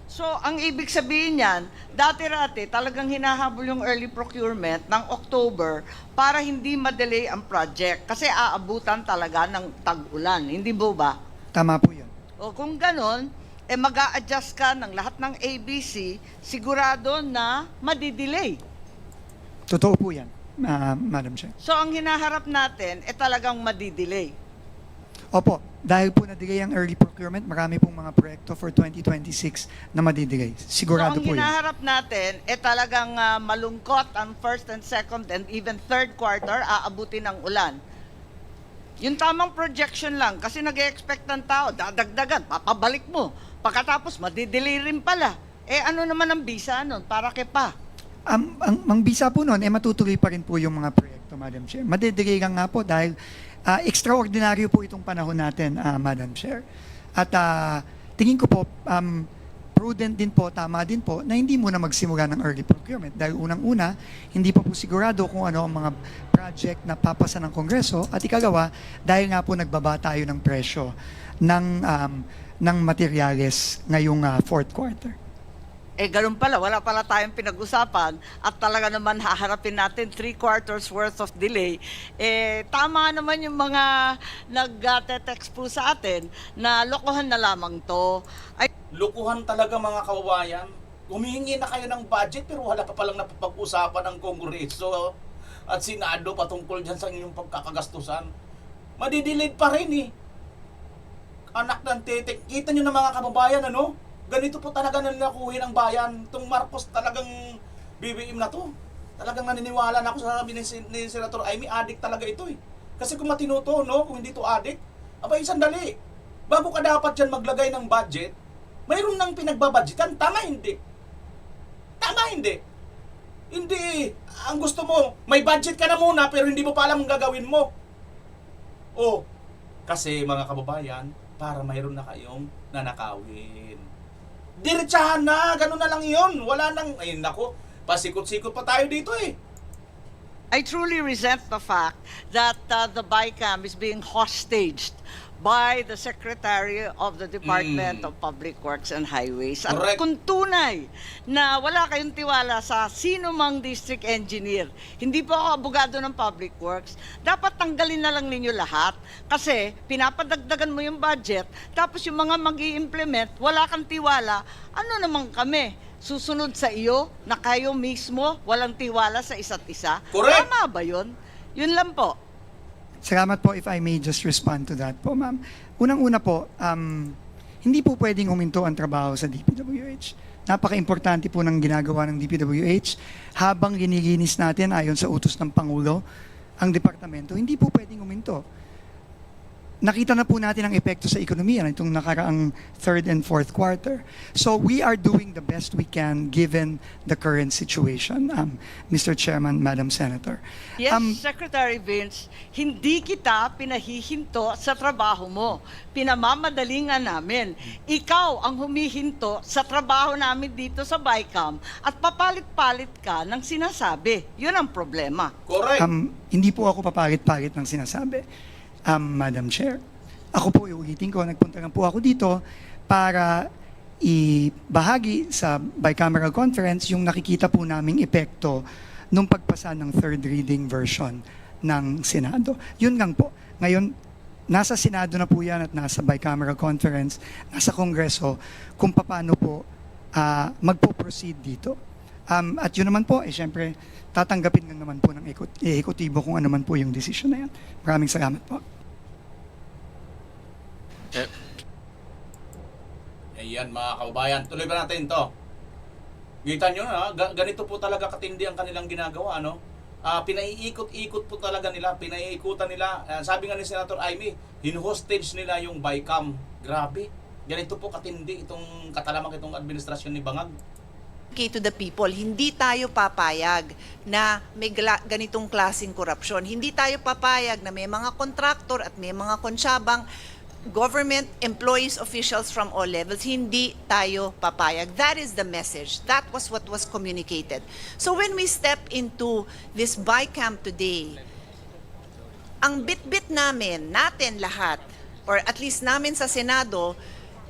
Speaker 10: So, ang ibig sabihin niyan, dati-rati talagang hinahabol yung early procurement ng October para hindi ma-delay ang project kasi aabutan talaga ng tag-ulan. Hindi ba?
Speaker 11: Tama po yun.
Speaker 10: O kung ganon, mag-a-adjust ka ng lahat ng ABC, sigurado na madidelay.
Speaker 11: Totoo po yan, Madam Chair.
Speaker 10: So, ang hinaharap natin, talagang madidelay.
Speaker 11: Opo, dahil po na-delay ang early procurement, marami pong mga proyekto for 2026 na madidelay. Sigurado
Speaker 10: So, ang
Speaker 11: po yun.
Speaker 10: hinaharap natin, talagang malungkot ang first and second and even third quarter, aabutin ng ulan. Yung tamang projection lang, kasi nag-expect ng tao, dadagdagan, papabalik mo. Pagkatapos, madidelay rin pala. Ano naman ang bisa nun? Para kay pa?
Speaker 11: Ang bisa po nun, matutuloy pa rin po yung mga proyekto, Madam Chair. Madidelay lang nga po dahil extraordinaryo po itong panahon natin, Madam Chair. At tingin ko po, prudent din po, tama din po, na hindi muna magsimula ng early procurement. Dahil unang-una, hindi pa po sigurado kung ano ang mga project na papasa ng Kongreso. At ikalawa, dahil nga po nagbaba tayo ng presyo ng materyales ngayong fourth quarter.
Speaker 10: Ganun pala, wala pala tayong pinag-usapan at talaga naman haharapin natin 3 quarters worth of delay. Tama naman yung mga nag-text po sa atin na lokohan na lamang to.
Speaker 4: Lukuhan talaga mga kababayan. Humihingi na kayo ng budget pero wala pa palang napapag-usapan ng Kongreso at Senado patungkol dyan sa inyong pagkakagastusan. Madidelayed pa rin eh. Anak ng titik. Kita nyo na mga kababayan, ano? Ganito po talaga nanakuhin ang bayan. Itong Marcos talagang BBM na to. Talagang naniniwala na ako sa sabi ni Senator Amy, addict talaga ito eh. Kasi kung matino to, no? Kung hindi to addict, abay sandali. Bago ka dapat dyan maglagay ng budget, mayroon nang pinagbabudgetan. Tama hindi? Tama hindi? Hindi. Ang gusto mo, may budget ka na muna pero hindi mo pa alam ang gagawin mo. Oh, kasi mga kababayan, para mayroon na kayong nanakawin. Diretsahan na, gano'n na lang yun. Wala nang, ay nako, pasikot-sikot pa tayo dito eh.
Speaker 10: I truly resent the fact that the BICAM is being hostaged by the Secretary of the Department of Public Works and Highways. At
Speaker 4: Correct.
Speaker 10: kung tunay na wala kayong tiwala sa sino mang district engineer, hindi po ako abogado ng Public Works, dapat tanggalin na lang ninyo lahat kasi pinapadagdagan mo yung budget tapos yung mga mag-i-implement, wala kang tiwala, ano naman kami? Susunod sa iyo na kayo mismo walang tiwala sa isa't isa?
Speaker 4: Correct.
Speaker 10: Tama ba yun? Yun lang po.
Speaker 11: Salamat po if I may just respond to that po, ma'am. Unang-una po, hindi po pwedeng huminto ang trabaho sa DPWH. Napaka-importante po ng ginagawa ng DPWH. Habang linilinis natin ayon sa utos ng Pangulo, ang departamento, hindi po pwedeng huminto. Nakita na po natin ang epekto sa ekonomiya nitong nakaraang third and fourth quarter. So we are doing the best we can given the current situation, Mr. Chairman, Madam Senator.
Speaker 10: Yes, Secretary Vince, hindi kita pinahihinto sa trabaho mo. Pinamamadalingan namin. Ikaw ang humihinto sa trabaho namin dito sa BICAM at papalit-palit ka ng sinasabi. Yun ang problema.
Speaker 4: Correct.
Speaker 11: Hindi po ako papalit-palit ng sinasabi, Madam Chair. Ako po, iulitin ko, nagpunta lang po ako dito para ibahagi sa bicameral conference yung nakikita po naming epekto nung pagpasa ng third reading version ng Senado. Yun lang po. Ngayon, nasa Senado na po yan at nasa bicameral conference, nasa Kongreso, kung paano po magpo-proceed dito. At yun naman po, syempre, tatanggapin lang naman po ng ekotibo kung ano man po yung desisyon na yan. Maraming salamat po.
Speaker 4: Ayan mga kababayan, tuloy ba natin to? Kita nyo na, ganito po talaga katindi ang kanilang ginagawa, no? Pinaiikot-ikot po talaga nila, pinaiikutan nila. Sabi nga ni Senator Amy, hin-hostage nila yung BICAM. Grabe, ganito po katindi itong katalamak itong administrasyon ni Bangag.
Speaker 12: To the people, hindi tayo papayag na may ganitong klaseng korupsyon. Hindi tayo papayag na may mga kontraktor at may mga konsyabang government employees, officials from all levels. Hindi tayo papayag. That is the message. That was what was communicated. So when we step into this BICAM today, ang bit-bit natin lahat, or at least namin sa Senado,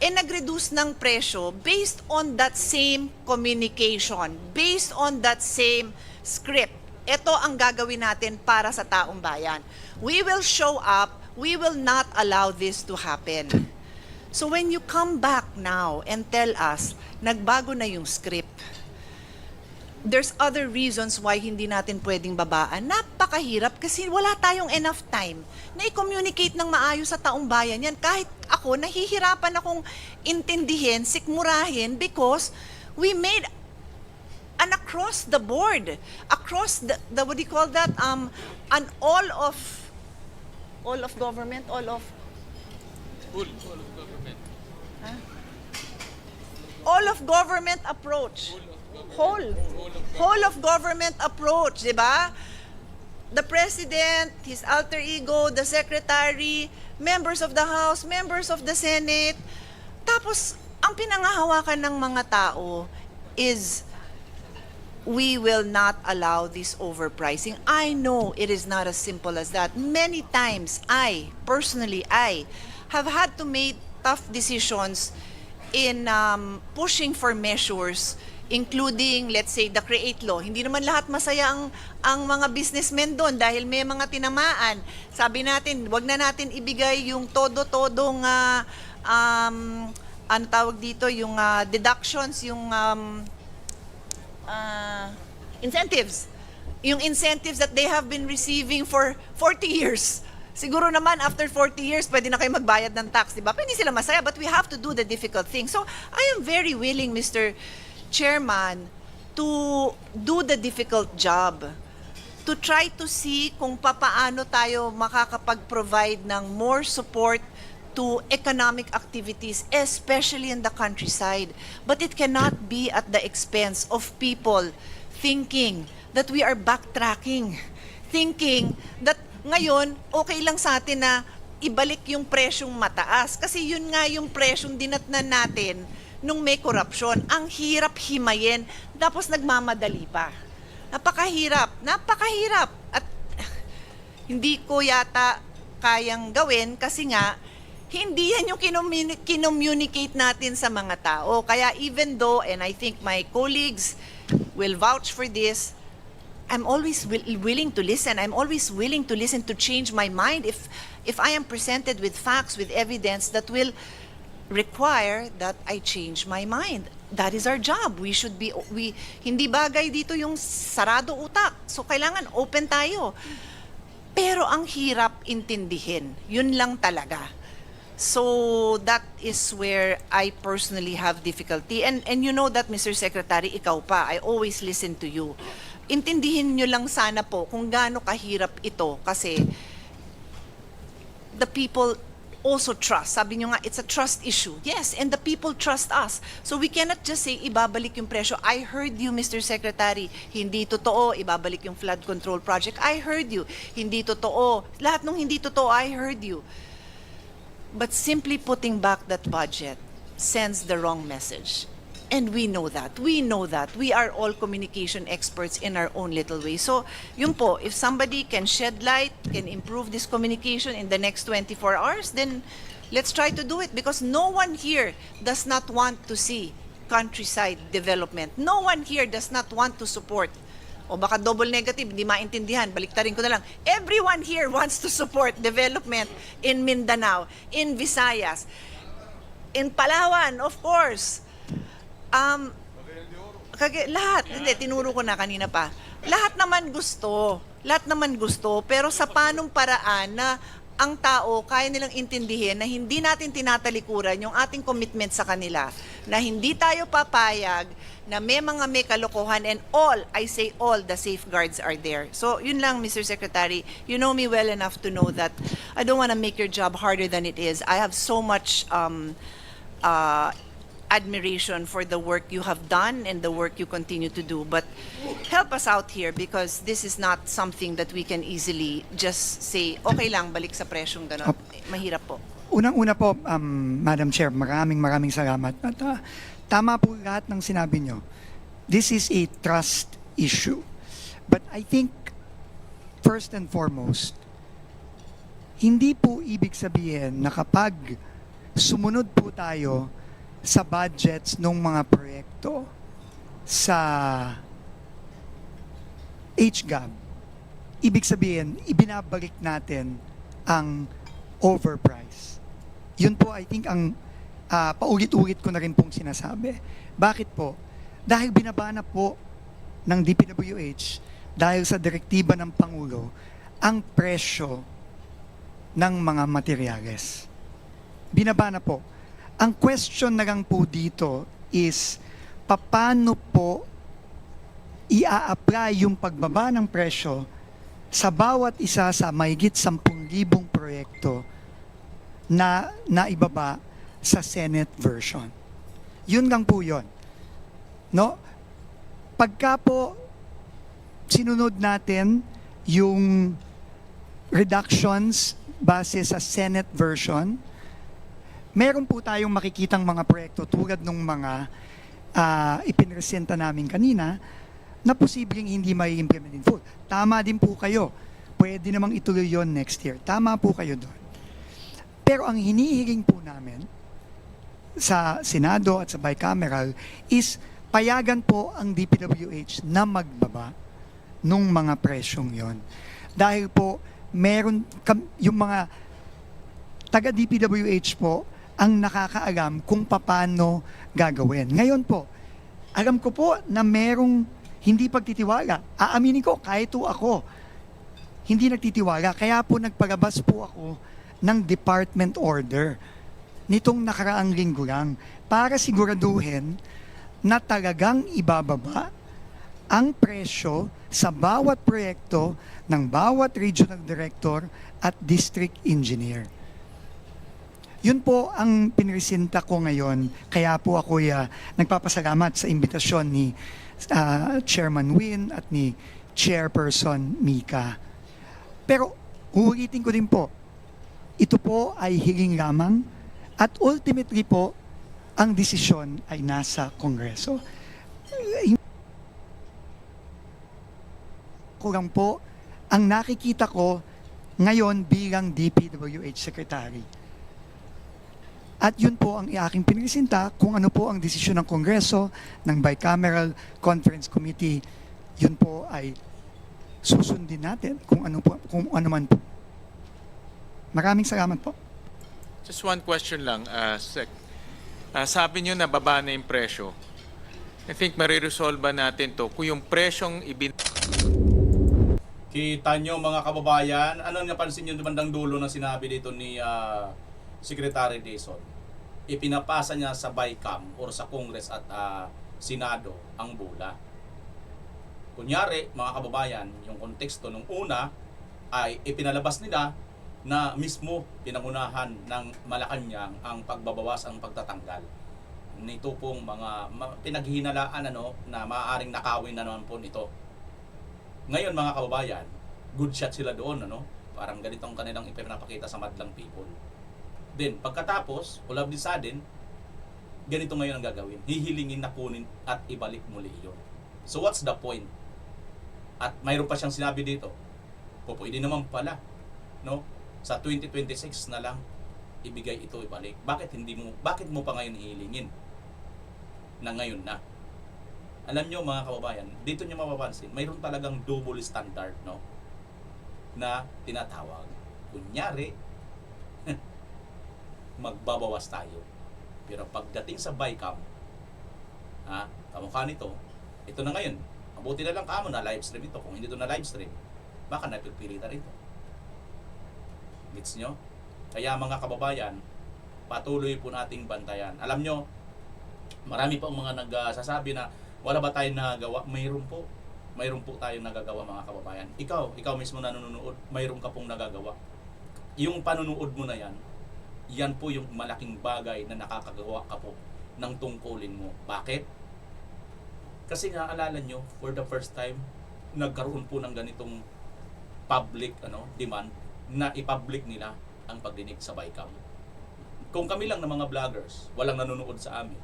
Speaker 12: nag-reduce ng presyo based on that same communication, based on that same script. Ito ang gagawin natin para sa taong bayan. We will show up, we will not allow this to happen. So when you come back now and tell us, nagbago na yung script, there's other reasons why hindi natin pwedeng babaan. Napakahirap kasi wala tayong enough time na i-communicate ng maayos sa taong bayan yan. Kahit ako, nahihirapan akong intindihin, sikmurahin because we made an across the board, across the what do you call that? An all of government, all of government approach. Whole of government approach, di ba? The president, his alter ego, the secretary, members of the House, members of the Senate. Tapos, ang pinangahawakan ng mga tao is we will not allow this overpricing. I know it is not as simple as that. Many times, personally, I have had to make tough decisions in pushing for measures including, let's say, the CREATE law. Hindi naman lahat masaya ang mga businessmen doon dahil may mga tinamaan. Sabi natin, wag na natin ibigay yung todo-todong, ano tawag dito, yung deductions, yung incentives. Yung incentives that they have been receiving for 40 years. Siguro naman, after 40 years, pwede na kayo magbayad ng tax, di ba? Pero hindi sila masaya, but we have to do the difficult thing. So, I am very willing, Mr. Chairman, to do the difficult job, to try to see kung papaano tayo makakapag-provide ng more support to economic activities, especially in the countryside. But it cannot be at the expense of people thinking that we are backtracking, thinking that ngayon, okay lang sa atin na ibalik yung presyong mataas. Kasi yun nga yung presyong dinatnan natin nung may korupsyon. Ang hirap himayin, tapos nagmamadali pa. Napakahirap. At hindi ko yata kayang gawin kasi nga, hindi yan yung kinommunicate natin sa mga tao. Kaya even though, and I think my colleagues will vouch for this, I'm always willing to listen. I'm always willing to listen to change my mind if I am presented with facts, with evidence that will require that I change my mind. That is our job. Hindi bagay dito yung sarado utak. So kailangan open tayo. Pero ang hirap intindihin. Yun lang talaga. So that is where I personally have difficulty. And you know that, Mr. Secretary, ikaw pa, I always listen to you. Intindihin nyo lang sana po kung gaano kahirap ito kasi the people also trust. Sabi nyo nga, it's a trust issue. Yes, and the people trust us. So we cannot just say, ibabalik yung presyo. I heard you, Mr. Secretary. Hindi totoo, ibabalik yung flood control project. I heard you. Hindi totoo. Lahat nung hindi totoo, I heard you. But simply putting back that budget sends the wrong message. And we know that. We know that. We are all communication experts in our own little way. So, yun po, if somebody can shed light, can improve this communication in the next 24 hours, then let's try to do it because no one here does not want to see countryside development. No one here does not want to support. O baka double negative, hindi maintindihan. Baliktarin ko na lang. Everyone here wants to support development in Mindanao, in Visayas, in Palawan, of course. Lahat, hindi, tinuro ko na kanina pa. Lahat naman gusto, pero sa panong paraan na ang tao kaya nilang intindihin na hindi natin tinatalikuran yung ating commitment sa kanila, na hindi tayo papayag na may kalokohan and all, I say all, the safeguards are there. So, yun lang, Mr. Secretary, you know me well enough to know that I don't want to make your job harder than it is. I have so much admiration for the work you have done and the work you continue to do. But help us out here because this is not something that we can easily just say, okay lang, balik sa presyong gano'n. Mahirap po.
Speaker 11: Unang-una po, Madam Chair, maraming salamat. At tama po lahat ng sinabi nyo. This is a trust issue. But I think, first and foremost, hindi po ibig sabihin na kapag sumunod po tayo sa budgets ng mga proyekto sa HGAB. Ibig sabihin, ibinabalik natin ang overprice. Yun po, I think, ang paulit-ulit ko na rin pong sinasabi. Bakit po? Dahil binaba na po ng DPWH, dahil sa direktiba ng Pangulo, ang presyo ng mga materyales. Binaba na po. Ang question na lang po dito is, paano po ia-apply yung pagbaba ng presyo sa bawat isa sa mahigit 10,000 proyekto na naibaba sa Senate version. Yun lang po yun. No? Pagka po sinunod natin yung reductions base sa Senate version, meron po tayong makikitang mga proyekto tulad ng mga ipinresenta namin kanina na posibleng hindi may implement in full. Tama din po kayo. Pwede namang ituloy yon next year. Tama po kayo doon. Pero ang hinihiling po namin sa Senado at sa bicameral is payagan po ang DPWH na magbaba nung mga presyong yon. Dahil po, meron yung mga taga-DPWH po ang nakakaalam kung paano gagawin. Ngayon po, alam ko po na merong hindi pagtitiwala. Aaminin ko, kahit ako, hindi nagtitiwala. Kaya po nagpalabas po ako ng department order nitong nakaraang linggo lang para siguraduhin na talagang ibababa ang presyo sa bawat proyekto ng bawat regional director at district engineer. Yun po ang pinresenta ko ngayon. Kaya po ako nagpapasalamat sa imbitasyon ni Chairman Win at ni Chairperson Mika. Pero uulitin ko din po, ito po ay hiling lamang at ultimately po, ang desisyon ay nasa Kongreso. Kurang po, ang nakikita ko ngayon bilang DPWH Secretary. At yun po ang aking pinresinta kung ano po ang desisyon ng Kongreso, ng Bicameral Conference Committee, yun po ay susundin natin kung ano man po. Maraming salamat po.
Speaker 13: Just one question lang, Sec. Sabi nyo na baba na yung presyo. I think mariresolve natin to kung yung presyong
Speaker 4: Kita nyo mga kababayan, ano napansin nyo bandang dulo na sinabi dito ni Secretary Dizon? Ipinapasa niya sa BICAM or sa Congress at Senado ang bula. Kunyari, mga kababayan, yung konteksto nung una ay ipinalabas nila na mismo pinangunahan ng Malacanang ang pagbabawas, ang pagtatanggal. Nito pong mga pinaghihinalaan na maaaring nakawin na naman po nito. Ngayon mga kababayan, good shot sila doon, parang ganitong kanilang ipinapakita sa madlang people. Then, pagkatapos, all of the sudden, ganito ngayon ang gagawin. Hihilingin na kunin at ibalik muli yun. So, what's the point? At mayroon pa siyang sinabi dito, pwede naman pala, sa 2026 na lang, ibigay ito ibalik. Bakit mo pa ngayon hihilingin? Na ngayon na. Alam nyo mga kababayan, dito nyo mapapansin, mayroon talagang double standard, na tinatawag. Kunyari, magbabawas tayo. Pero pagdating sa BICAM, kamukha nito, ito na ngayon. Mabuti na lang kamo na live stream ito. Kung hindi ito na live stream, baka napipilitan ito. Gets nyo? Kaya mga kababayan, patuloy po nating bantayan. Alam nyo, marami pa mga nagsasabi na wala ba tayong nagawa? Mayroon po. Mayroon po tayong nagagawa mga kababayan. Ikaw mismo nanonood, mayroon ka pong nagagawa. Yung panunood mo na yan po yung malaking bagay na nakakagawa ka po ng tungkulin mo. Bakit? Kasi nga alala nyo, for the first time, nagkaroon po ng ganitong public demand na i-public nila ang pagdinig sa BICAM. Kung kami lang na mga vloggers, walang nanonood sa amin.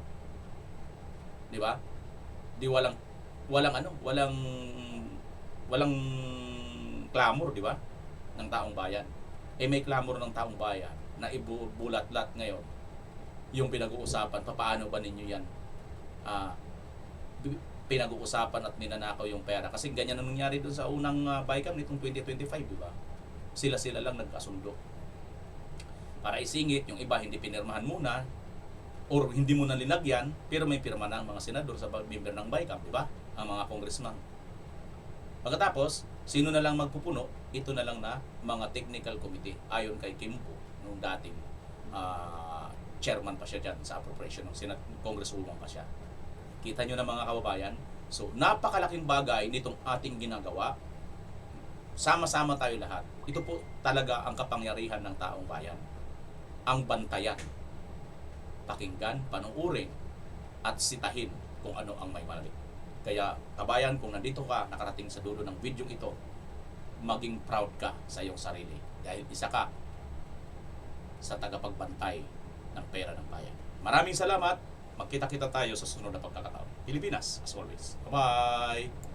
Speaker 4: Di ba? Di walang clamor, di ba? Ng taong bayan. May clamor ng taong bayan na ibubulat-lat ngayon yung pinag-uusapan, paano ba ninyo yan pinag-uusapan at ninanakaw yung pera. Kasi ganyan ang nangyari doon sa unang BICAM nitong 2025, di ba? Sila lang nagkasundo. Para isingit, yung iba hindi pinirmahan muna, or hindi mo na linagyan, pero may pirma na ang mga senador sa member ng BICAM, di ba? Ang mga congressman. Pagkatapos, sino na lang magpupuno? Ito na lang na mga technical committee, ayon kay Kim Po, nung dating chairman pa siya dyan sa appropriation ng Congresswoman pa siya. Kita nyo na mga kababayan. So, napakalaking bagay nitong ating ginagawa. Sama-sama tayo lahat. Ito po talaga ang kapangyarihan ng taong bayan. Ang bantayan, pakinggan, panuurin, at sitahin kung ano ang may mali. Kaya, kabayan, kung nandito ka, nakarating sa dulo ng video ito, maging proud ka sa iyong sarili. Dahil isa ka sa tagapagbantay ng pera ng bayan. Maraming salamat. Magkita-kita tayo sa susunod na pagkakataon. Pilipinas, as always. Bye-bye!